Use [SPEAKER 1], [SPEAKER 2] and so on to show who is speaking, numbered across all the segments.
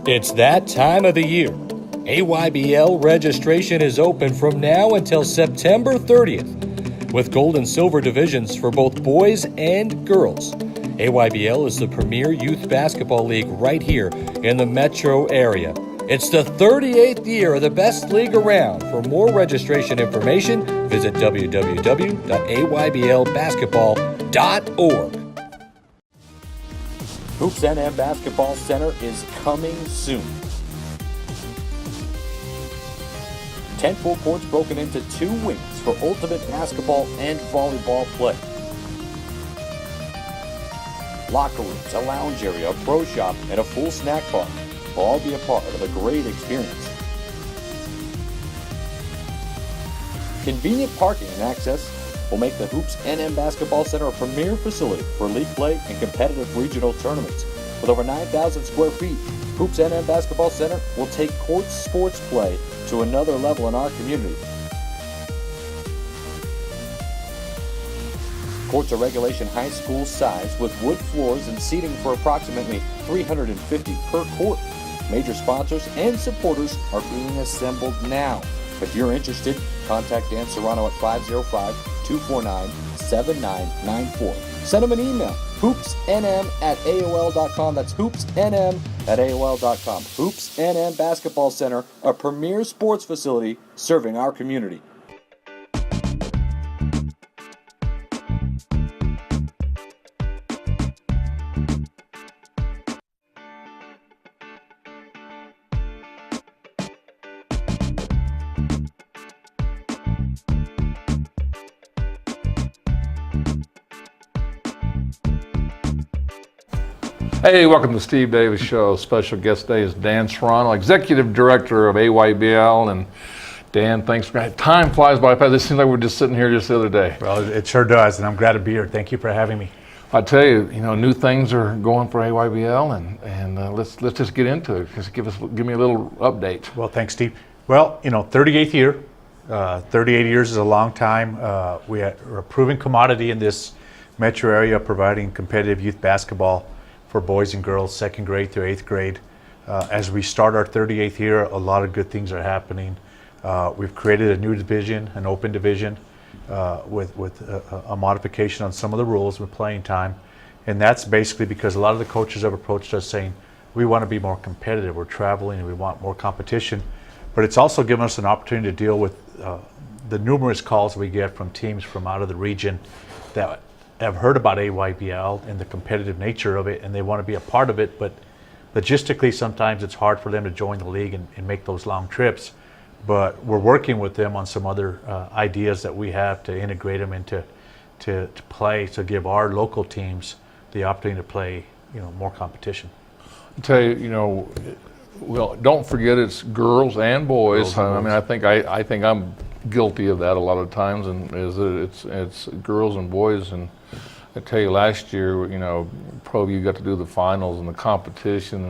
[SPEAKER 1] It's that time of the year. AYBL registration is open from now until September 30th, with gold and silver divisions for both boys and girls. AYBL is the premier youth basketball league right here in the metro area. It's the 38th year of the best league around. For more registration information, visit www.ayblbasketball.org. Hoops NM Basketball Center is coming soon. 10 full courts broken into 2 wings for ultimate basketball and volleyball play. Locker rooms, a lounge area, a pro shop, and a full snack bar will all be a part of a great experience. Convenient parking and access will make the Hoops NM Basketball Center a premier facility for league play and competitive regional tournaments. With over 9,000 square feet, Hoops NM Basketball Center will take court sports play to another level in our community. Courts are regulation high school size with wood floors and seating for approximately 350 per court. Major sponsors and supporters are being assembled now. If you're interested, contact Dan Serrano at 505-249-7994. Send him an email, hoopsnm@aol.com. That's hoopsnm@aol.com. Hoops NM Basketball Center, a premier sports facility serving our community.
[SPEAKER 2] Hey, welcome to Steve Davis Show. Special guest today is Dan Serrano, Executive Director of AYBL. And Dan, thanks for time flies by fast. It seems like we were just sitting here just the other day.
[SPEAKER 3] Well, it sure does, and I'm glad to be here. Thank you for having me.
[SPEAKER 2] I tell you, new things are going for AYBL, and let's just get into it. Just give me a little update.
[SPEAKER 3] Well, thanks, Steve. Well, 38th year. 38 years is a long time. We're a proven commodity in this metro area, providing competitive youth basketball for boys and girls, 2nd grade through 8th grade. As we start our 38th year, a lot of good things are happening. We've created a new division, an open division, with a modification on some of the rules with playing time. And that's basically because a lot of the coaches have approached us saying, we want to be more competitive, we're traveling and we want more competition. But it's also given us an opportunity to deal with the numerous calls we get from teams from out of the region that have heard about AYBL and the competitive nature of it, and they want to be a part of it, but logistically sometimes it's hard for them to join the league and make those long trips. But we're working with them on some other ideas that we have to integrate them into to play, to give our local teams the opportunity to play more competition.
[SPEAKER 2] I tell you, well, don't forget it's girls and boys. I mean, I think I'm guilty of that a lot of times, and it's girls and boys. And I tell you, last year, Proview got to do the finals and the competition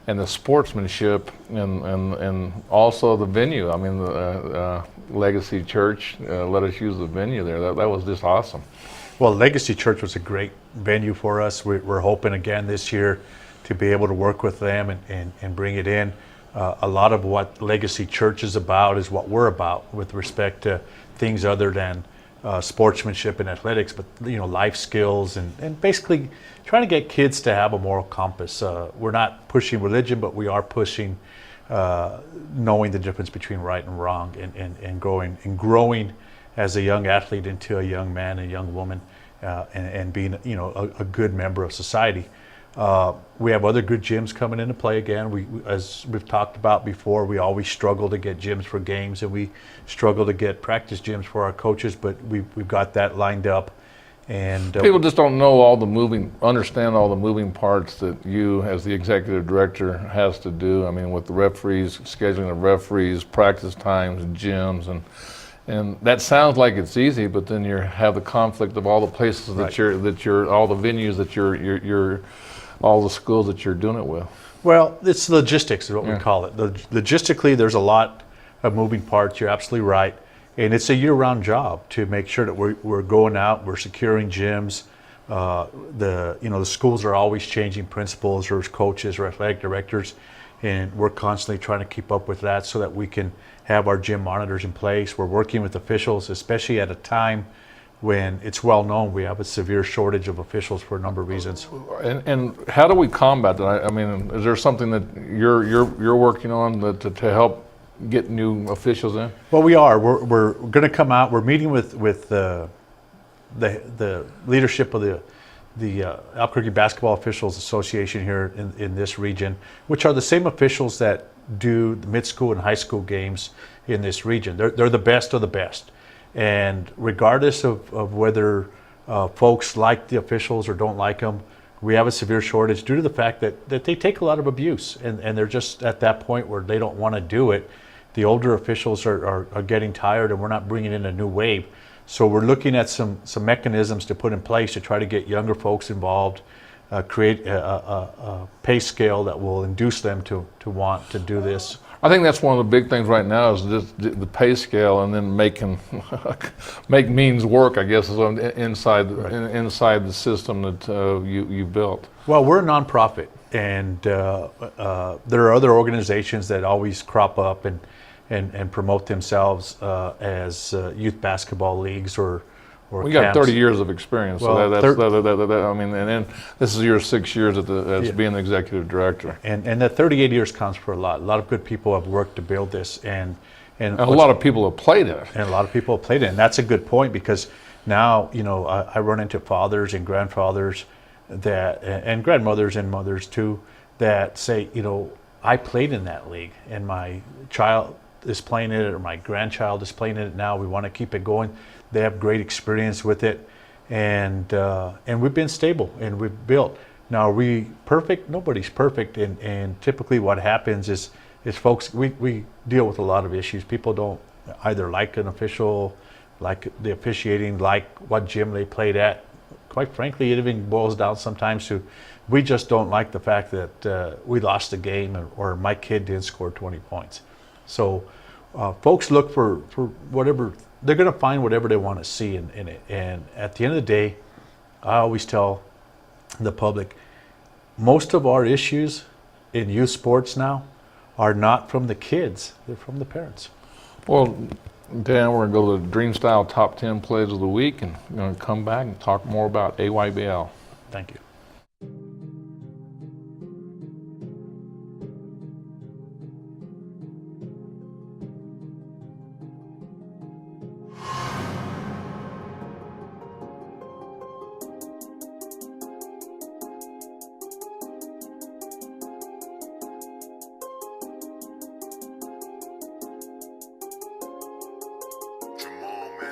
[SPEAKER 2] and the sportsmanship and also the venue. I mean, the Legacy Church let us use the venue there. That was just awesome.
[SPEAKER 3] Well, Legacy Church was a great venue for us. We're hoping again this year to be able to work with them and bring it in. A lot of what Legacy Church is about is what we're about with respect to things other than sportsmanship and athletics, but life skills and basically trying to get kids to have a moral compass. We're not pushing religion, but we are pushing knowing the difference between right and wrong and growing as a young athlete into a young man and young woman and being a good member of society. We have other good gyms coming into play again. As we've talked about before, we always struggle to get gyms for games, and we struggle to get practice gyms for our coaches, but we've got that lined up. And
[SPEAKER 2] people just don't understand all the moving parts that you, as the executive director, has to do. I mean, with the referees, scheduling the referees, practice times, gyms, and that sounds like it's easy, but then you have the conflict of all the places that you're all the venues that you're all the schools that you're doing it with.
[SPEAKER 3] Well, it's logistics is what we call it. Logistically, there's a lot of moving parts. You're absolutely right. And it's a year-round job to make sure that we're going out, we're securing gyms, The schools are always changing principals or coaches or athletic directors, and we're constantly trying to keep up with that so that we can have our gym monitors in place. We're working with officials, especially at a time when it's well known we have a severe shortage of officials for a number of reasons.
[SPEAKER 2] And how do we combat that? I mean, is there something that you're working on to help get new officials in?
[SPEAKER 3] Well, we are. We're going to come out. We're meeting with the leadership of the Albuquerque Basketball Officials Association here in this region, which are the same officials that do the mid-school and high school games in this region. They're the best of the best. And regardless of whether folks like the officials or don't like them, we have a severe shortage due to the fact that they take a lot of abuse, and they're just at that point where they don't want to do it. The older officials are getting tired, and we're not bringing in a new wave. So we're looking at some mechanisms to put in place to try to get younger folks involved, create a pay scale that will induce them to want to do this.
[SPEAKER 2] I think that's one of the big things right now is just the pay scale, and then make means work, I guess, is inside the system that you built.
[SPEAKER 3] Well, we're a nonprofit, and there are other organizations that always crop up and promote themselves as youth basketball leagues or
[SPEAKER 2] we got
[SPEAKER 3] camps.
[SPEAKER 2] 30 years of experience,
[SPEAKER 3] Well,
[SPEAKER 2] so I mean, and then this is your 6 years as being the executive director.
[SPEAKER 3] And that 38 years counts for a lot. A lot of good people have worked to build this, and
[SPEAKER 2] a lot of people have played in it.
[SPEAKER 3] And a lot of people have played it, and that's a good point, because now, I run into fathers and grandfathers and grandmothers and mothers too, that say, I played in that league, and my child is playing in it, or my grandchild is playing in it now. We want to keep it going. They have great experience with it, and we've been stable, and we've built. Now, are we perfect? Nobody's perfect, and typically what happens is folks, we deal with a lot of issues. People don't either like an official, like the officiating, like what gym they played at. Quite frankly, it even boils down sometimes to, we just don't like the fact that we lost the game, or my kid didn't score 20 points. So folks look for whatever. They're going to find whatever they want to see in it. And at the end of the day, I always tell the public, most of our issues in youth sports now are not from the kids, they're from the parents.
[SPEAKER 2] Well, Dan, we're going to go to the Dream Style Top 10 Plays of the Week, and we're going to come back and talk more about AYBL.
[SPEAKER 3] Thank you.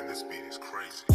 [SPEAKER 4] This beat is crazy.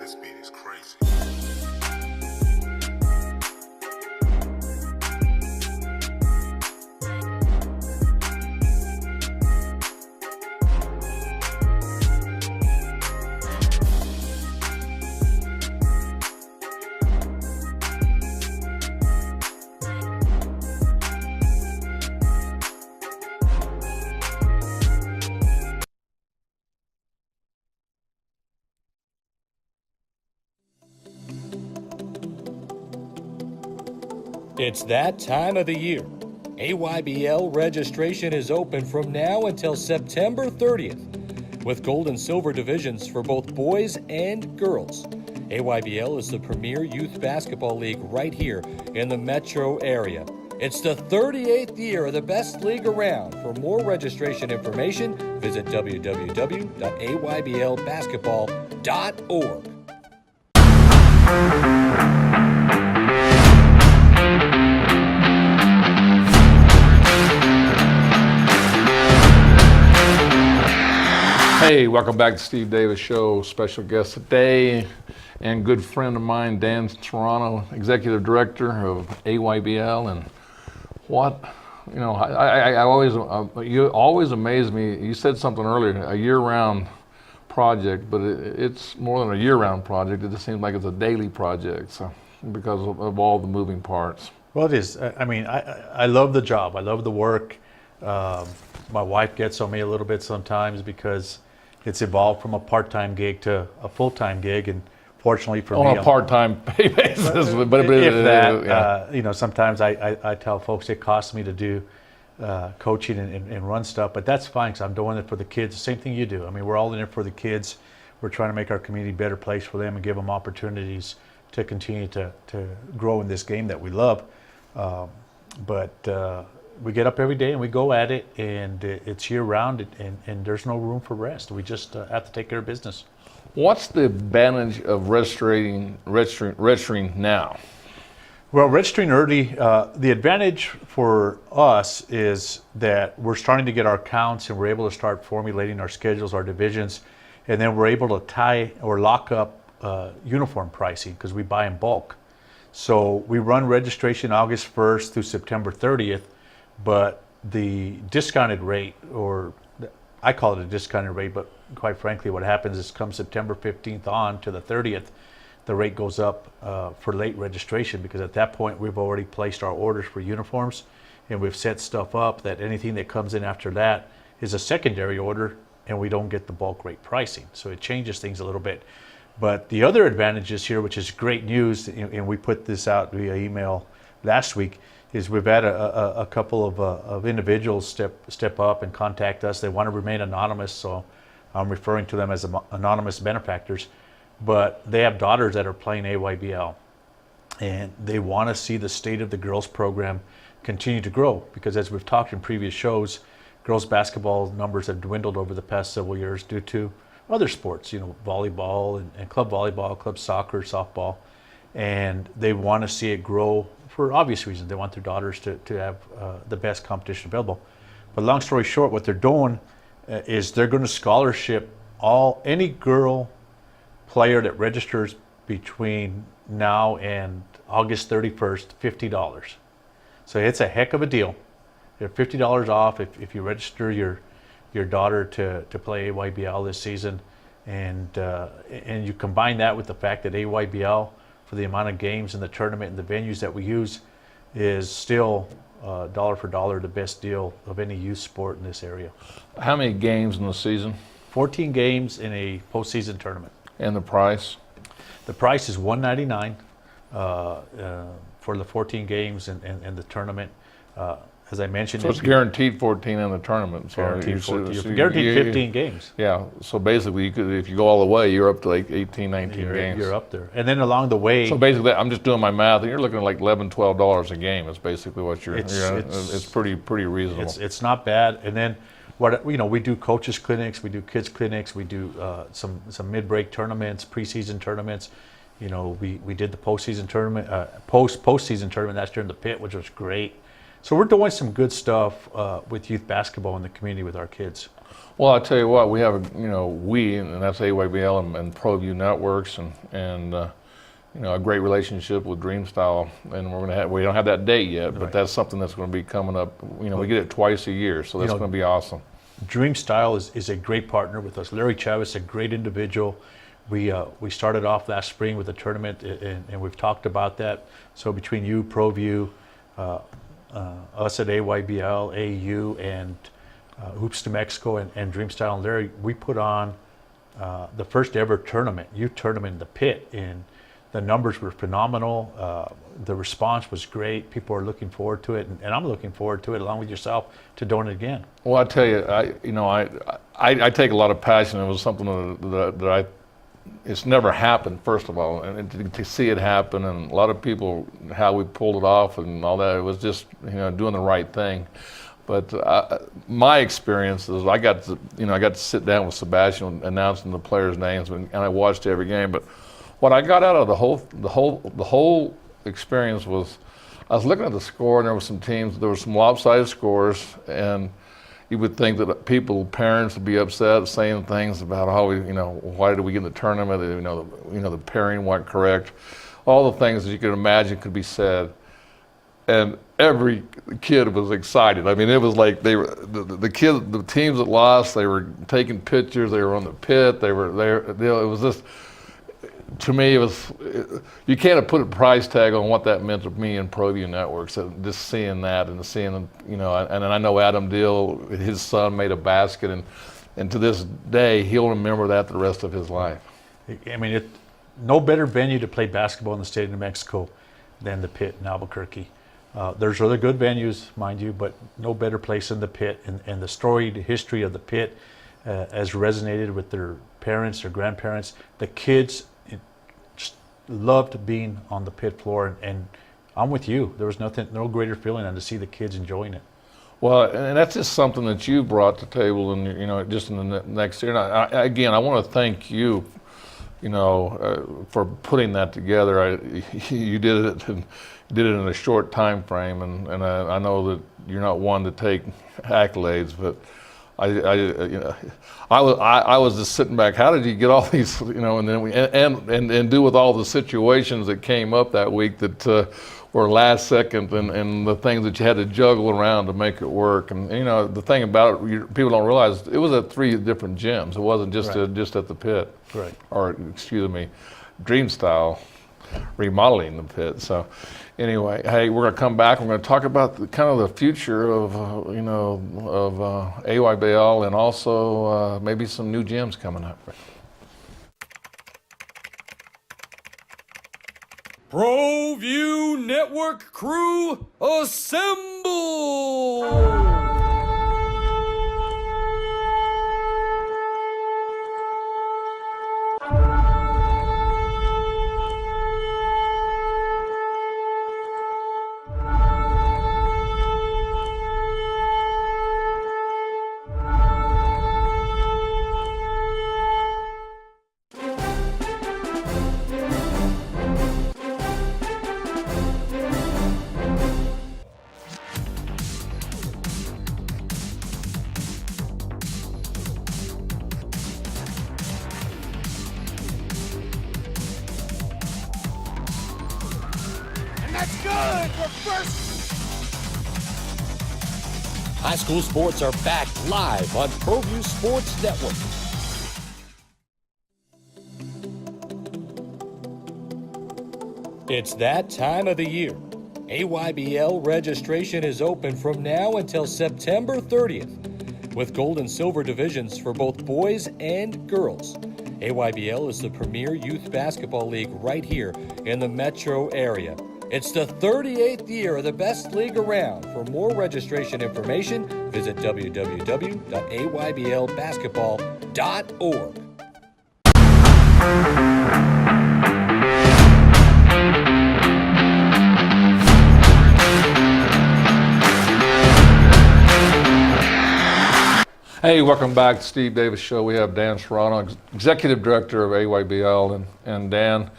[SPEAKER 4] this beat is crazy.
[SPEAKER 1] It's that time of the year. AYBL registration is open from now until September 30th, with gold and silver divisions for both boys and girls. AYBL is the premier youth basketball league right here in the metro area. It's the 38th year of the best league around. For more registration information, visit www.ayblbasketball.org.
[SPEAKER 2] Hey, welcome back to Steve Davis Show. Special guest today and good friend of mine, Dan Serrano, Executive Director of AYBL. And you always amaze me. You said something earlier, a year-round project, but it's more than a year-round project. It just seems like it's a daily project, so because of all the moving parts.
[SPEAKER 3] Well, it is. I mean, I love the job. I love the work. My wife gets on me a little bit sometimes because it's evolved from a part-time gig to a full-time gig, and fortunately for me,
[SPEAKER 2] on a part-time pay basis.
[SPEAKER 3] Sometimes I tell folks it costs me to do coaching and run stuff, but that's fine because I'm doing it for the kids. Same thing you do. I mean, we're all in it for the kids. We're trying to make our community a better place for them and give them opportunities to continue to grow in this game that we love. But we get up every day and we go at it, and it's year-round, and there's no room for rest. We just have to take care of business.
[SPEAKER 2] What's the advantage of registering now?
[SPEAKER 3] Well, registering early, the advantage for us is that we're starting to get our counts, and we're able to start formulating our schedules, our divisions, and then we're able to tie or lock up uniform pricing because we buy in bulk. So we run registration August 1st through September 30th, but the discounted rate, or I call it a discounted rate, but quite frankly what happens is come September 15th on to the 30th, the rate goes up for late registration, because at that point we've already placed our orders for uniforms, and we've set stuff up that anything that comes in after that is a secondary order, and we don't get the bulk rate pricing. So it changes things a little bit. But the other advantages here, which is great news, and we put this out via email last week, is we've had a couple of individuals step up and contact us. They want to remain anonymous, so I'm referring to them as anonymous benefactors. But they have daughters that are playing AYBL, and they want to see the state of the girls program continue to grow, because as we've talked in previous shows, girls basketball numbers have dwindled over the past several years due to other sports, volleyball and club volleyball, club soccer, softball, and they want to see it grow for obvious reasons. They want their daughters to have the best competition available. But long story short, what they're doing is they're going to scholarship any girl player that registers between now and August 31st, $50. So it's a heck of a deal. They're $50 off if you register your daughter to play AYBL this season, and you combine that with the fact that AYBL, for the amount of games in the tournament and the venues that we use, is still dollar for dollar the best deal of any youth sport in this area.
[SPEAKER 2] How many games in the season?
[SPEAKER 3] 14 games in a postseason tournament.
[SPEAKER 2] And the price?
[SPEAKER 3] The price is $199 for the 14 games and the tournament. As I mentioned,
[SPEAKER 2] so it's guaranteed 14 in the tournament. So
[SPEAKER 3] guaranteed 14. Guaranteed 15 games.
[SPEAKER 2] Yeah. So basically, if you go all the way, you're up to like 18, 19 games.
[SPEAKER 3] You're up there, and then along the way.
[SPEAKER 2] So basically, I'm just doing my math, and you're looking at like $11, $12 a game. Is basically what it's pretty reasonable.
[SPEAKER 3] It's not bad. And then we do coaches clinics, we do kids clinics, we do some mid-break tournaments, preseason tournaments. We did the postseason tournament, postseason tournament last year in the pit, which was great. So we're doing some good stuff with youth basketball in the community with our kids.
[SPEAKER 2] Well, I tell you what, we have, and that's AYBL and Proview networks, and a great relationship with Dreamstyle, and we don't have that date yet, but that's something that's going to be coming up. We get it twice a year, so that's going to be awesome.
[SPEAKER 3] Dreamstyle is a great partner with us. Larry Chavez, a great individual. We started off last spring with a tournament, and we've talked about that. So between you, Proview, us at AYBL, AU, and Hoops to Mexico, and Dreamstyle and Larry, we put on the first ever youth tournament in the pit, and the numbers were phenomenal. The response was great. People are looking forward to it, and I'm looking forward to it, along with yourself, to doing it again.
[SPEAKER 2] Well, I tell you, I take a lot of passion. It was something that it's never happened, first of all, and to see it happen, and a lot of people, how we pulled it off and all that, it was just doing the right thing. But my experience is I got to sit down with Sebastian announcing the players' names, and I watched every game. But what I got out of the whole experience was, I was looking at the score, and there were some lopsided scores, and you would think that parents would be upset, saying things about why did we get in the tournament? The pairing wasn't correct. All the things that you could imagine could be said, and every kid was excited. I mean, it was like they were the teams that lost. They were taking pictures. They were on the pit. They were there. It was just, to me, you can't have put a price tag on what that meant to me and Proview Networks. So just seeing that and seeing, and I know Adam Deal, his son, made a basket, and to this day he'll remember that the rest of his life.
[SPEAKER 3] I mean, no better venue to play basketball in the state of New Mexico than the pit in Albuquerque. There's other good venues, mind you, but no better place than the pit, and the storied history of the pit has resonated with their parents, their grandparents. The kids just loved being on the pit floor, and I'm with you. There was no greater feeling than to see the kids enjoying it.
[SPEAKER 2] Well, and that's just something that you brought to the table, and just in the next year. And I want to thank you, for putting that together. You did it in a short time frame, and I know that you're not one to take accolades, but I was just sitting back. How did you get all these, and then and do with all the situations that came up that week that were last second, and the things that you had to juggle around to make it work. And the thing about it, people don't realize it was at 3 different gyms. It wasn't just just at the pit,
[SPEAKER 3] right? Or
[SPEAKER 2] excuse me, Dreamstyle remodeling the pit. So anyway, hey, we're going to come back. We're going to talk about the future of AYBL, and also maybe some new gyms coming up.
[SPEAKER 1] Proview Network crew, assemble!
[SPEAKER 5] That's good for first.
[SPEAKER 1] High school sports are back live on Proview Sports Network. It's that time of the year. AYBL registration is open from now until September 30th, with gold and silver divisions for both boys and girls. AYBL is the premier youth basketball league right here in the metro area. It's the 38th year of the best league around. For more registration information, visit www.ayblbasketball.org.
[SPEAKER 2] Hey, welcome back to Steve Davis Show. We have Dan Serrano, Executive Director of AYBL, and Dan,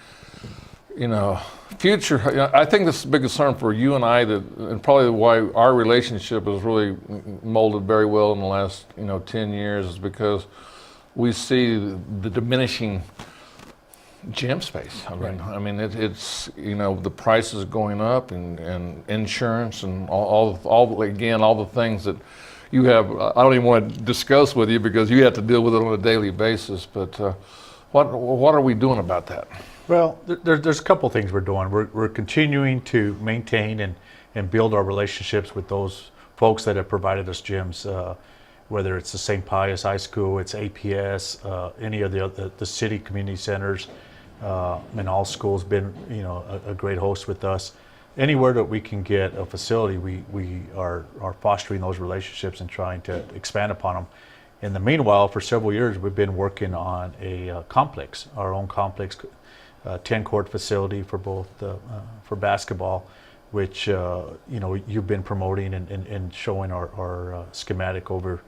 [SPEAKER 2] Future, I think this is a big concern for you and I, and probably why our relationship has really molded very well in the last 10 years, is because we see the diminishing gym space. I mean, it's the prices going up, and insurance, and all the things that you have. I don't even want to discuss with you because you have to deal with it on a daily basis. But what are we doing about that?
[SPEAKER 3] Well, there's a couple things we're doing. We're continuing to maintain and build our relationships with those folks that have provided us gyms, whether it's the St. Pius High School, it's APS, any of the city community centers, and all schools been a great host with us. Anywhere that we can get a facility, we are fostering those relationships and trying to expand upon them. In the meanwhile, for several years, we've been working on a complex, our own complex, 10-court facility for both for basketball, which you've been promoting and showing our schematic over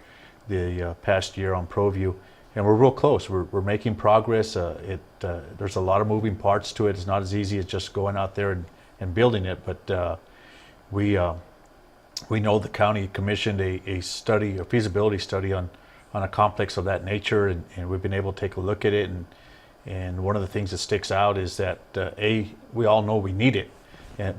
[SPEAKER 3] the past year on Proview, and we're real close. We're making progress. There's a lot of moving parts to it. It's not as easy as just going out there and building it, but we know the county commissioned a feasibility study on a complex of that nature, and we've been able to take a look at it. And one of the things that sticks out is that A, we all know we need it,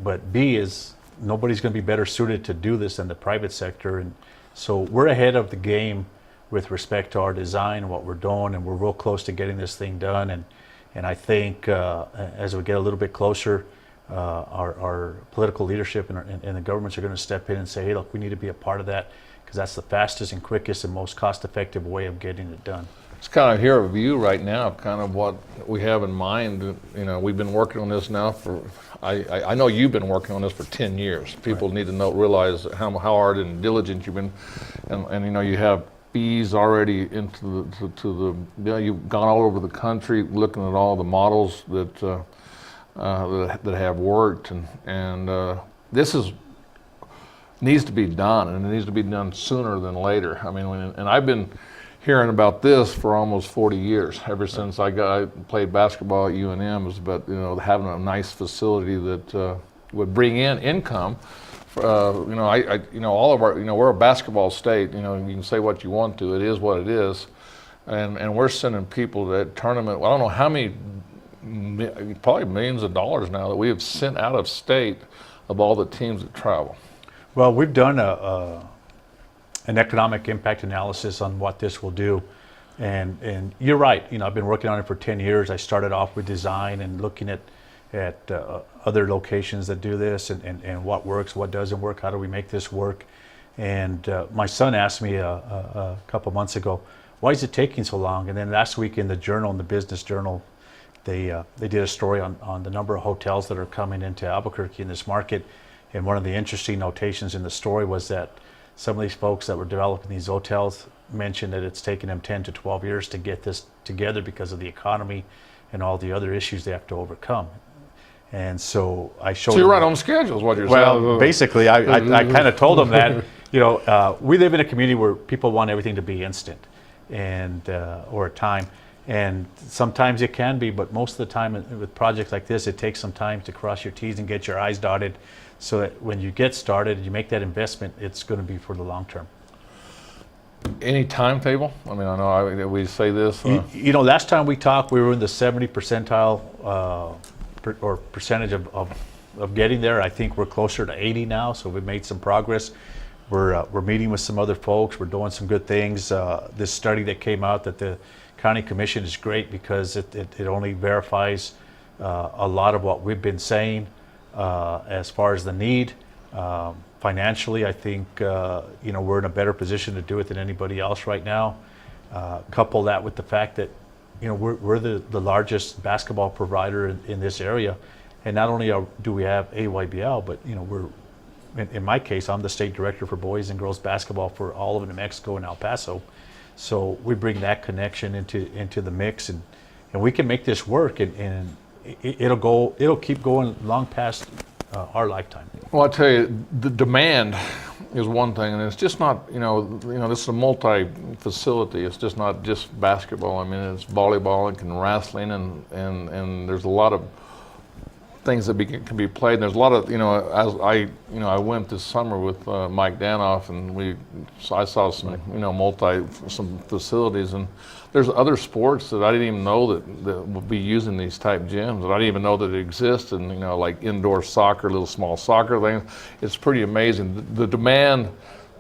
[SPEAKER 3] but B is nobody's going to be better suited to do this than the private sector. And so we're ahead of the game with respect to our design and what we're doing, and we're real close to getting this thing done. And I think as we get a little bit closer, our political leadership and the governments are going to step in and say, hey, look, we need to be a part of that, because that's the fastest and quickest and most cost-effective way of getting it done.
[SPEAKER 2] It's kind of hear a view right now, kind of what we have in mind. We've been working on this now for, I know you've been working on this for 10 years. People need to realize how hard and diligent you've been, and you have fees already into you've gone all over the country looking at all the models that have worked, and this needs to be done, and it needs to be done sooner than later. I mean, and I've been hearing about this for almost 40 years, ever since I played basketball at UNM. Was about having a nice facility that would bring in income. All of our we're a basketball state. You can say what you want to. It is what it is, and we're sending people to that tournament. Well, I don't know how many, probably millions of dollars now that we have sent out of state of all the teams that travel.
[SPEAKER 3] Well, we've done an economic impact analysis on what this will do, and you're right. I've been working on it for 10 years. I started off with design and looking at other locations that do this, and what works, what doesn't work, how do we make this work. And my son asked me a couple months ago, why is it taking so long? And then last week in the Business Journal, they did a story on the number of hotels that are coming into Albuquerque in this market. And one of the interesting notations in the story was that some of these folks that were developing these hotels mentioned that it's taken them 10 to 12 years to get this together because of the economy and all the other issues they have to overcome. And so I showed.
[SPEAKER 2] So you're right on schedule, is what you're saying.
[SPEAKER 3] Well, basically, I kind of told them that we live in a community where people want everything to be instant, and or a time. And sometimes it can be, but most of the time with projects like this, it takes some time to cross your T's and get your I's dotted, so that when you get started, you make that investment, it's going to be for the long term.
[SPEAKER 2] Any timetable? I mean, I know we say this.
[SPEAKER 3] Last time we talked, we were in the 70 percentile or percentage of getting there. I think we're closer to 80 now, so we've made some progress. We're meeting with some other folks. We're doing some good things. This study that came out that the County Commission is great because it only verifies a lot of what we've been saying as far as the need. Financially, I think we're in a better position to do it than anybody else right now. Couple that with the fact that we're the largest basketball provider in this area, and not only do we have AYBL, but we're in my case, I'm the state director for boys and girls basketball for all of New Mexico and El Paso. So we bring that connection into the mix, and we can make this work, and it'll keep going long past our lifetime.
[SPEAKER 2] Well, I tell you, the demand is one thing, and it's just not this is a multi-facility. It's just not just basketball. I mean, it's volleyball and wrestling, and there's a lot of things that can be played. And there's a lot of, as I went this summer with Mike Danoff, and I saw some, some facilities, and there's other sports that I didn't even know that will be using these type gyms, that I didn't even know that it existed, and, like indoor soccer, little small soccer things. It's pretty amazing. The demand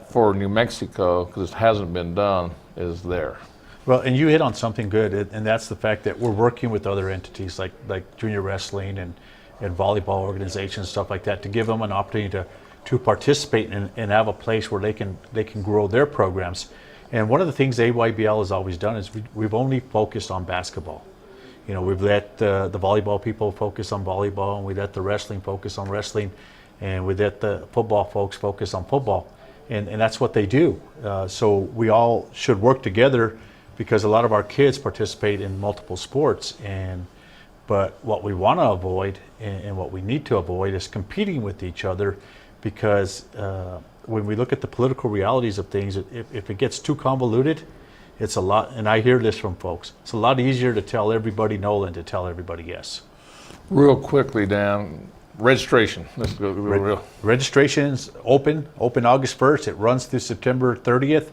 [SPEAKER 2] for New Mexico, because it hasn't been done, is there.
[SPEAKER 3] Well, and you hit on something good, and that's the fact that we're working with other entities like junior wrestling and volleyball organizations, stuff like that, to give them an opportunity to participate and have a place where they can grow their programs. And one of the things AYBL has always done is we've only focused on basketball. We've let the volleyball people focus on volleyball, and we let the wrestling focus on wrestling, and we let the football folks focus on football. And that's what they do. So we all should work together, because a lot of our kids participate in multiple sports. But what we want to avoid and what we need to avoid is competing with each other, because when we look at the political realities of things, if it gets too convoluted, it's a lot, and I hear this from folks, it's a lot easier to tell everybody no than to tell everybody yes.
[SPEAKER 2] Real quickly, Dan, registration. Let's go real.
[SPEAKER 3] Registration's open August 1st. It runs through September 30th.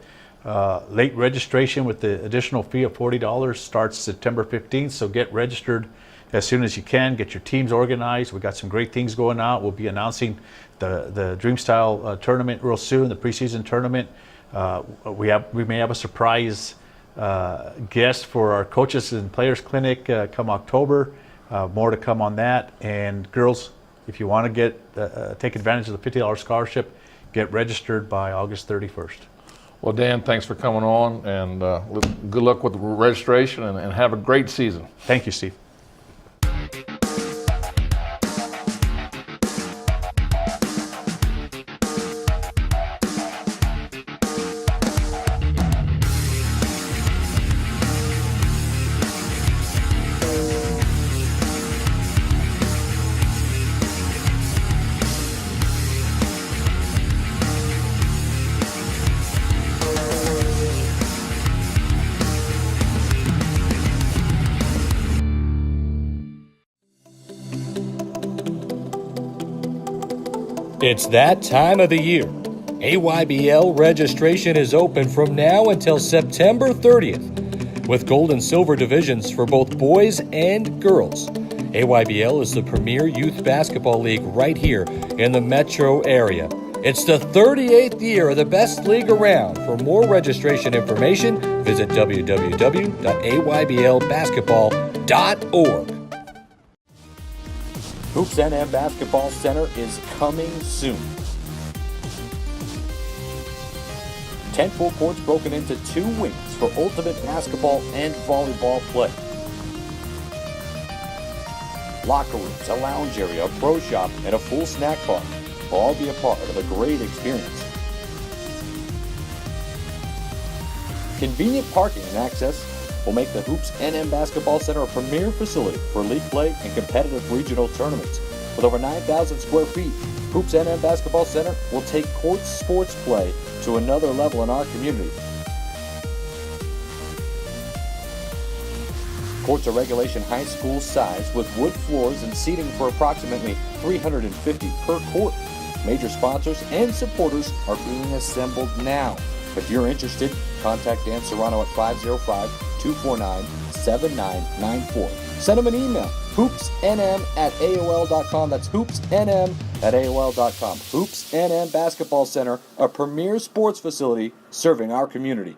[SPEAKER 3] Late registration with the additional fee of $40 starts September 15th, so get registered as soon as you can. Get your teams organized. We got some great things going on. We'll be announcing the Dreamstyle tournament real soon, the preseason tournament. We may have a surprise guest for our coaches and players clinic come October. More to come on that. And girls, if you want to take advantage of the $50 scholarship, get registered by August 31st.
[SPEAKER 2] Well, Dan, thanks for coming on, and good luck with the registration, and have a great season.
[SPEAKER 3] Thank you, Steve.
[SPEAKER 1] It's that time of the year. AYBL registration is open from now until September 30th, with gold and silver divisions for both boys and girls. AYBL is the premier youth basketball league right here in the metro area. It's the 38th year of the best league around. For more registration information, visit www.ayblbasketball.org. Hoops NM Basketball Center is coming soon. 10 full courts broken into 2 wings for ultimate basketball and volleyball play. Locker rooms, a lounge area, a pro shop, and a full snack bar will all be a part of a great experience. Convenient parking and access will make the Hoops NM Basketball Center a premier facility for league play and competitive regional tournaments. With over 9,000 square feet, Hoops NM Basketball Center will take court sports play to another level in our community. Courts are regulation high school size with wood floors and seating for approximately 350 per court. Major sponsors and supporters are being assembled now. If you're interested, contact Dan Serrano at 505-249-7994. Send him an email, hoopsnm@aol.com. That's hoopsnm@aol.com. Hoops NM Basketball Center, a premier sports facility serving our community.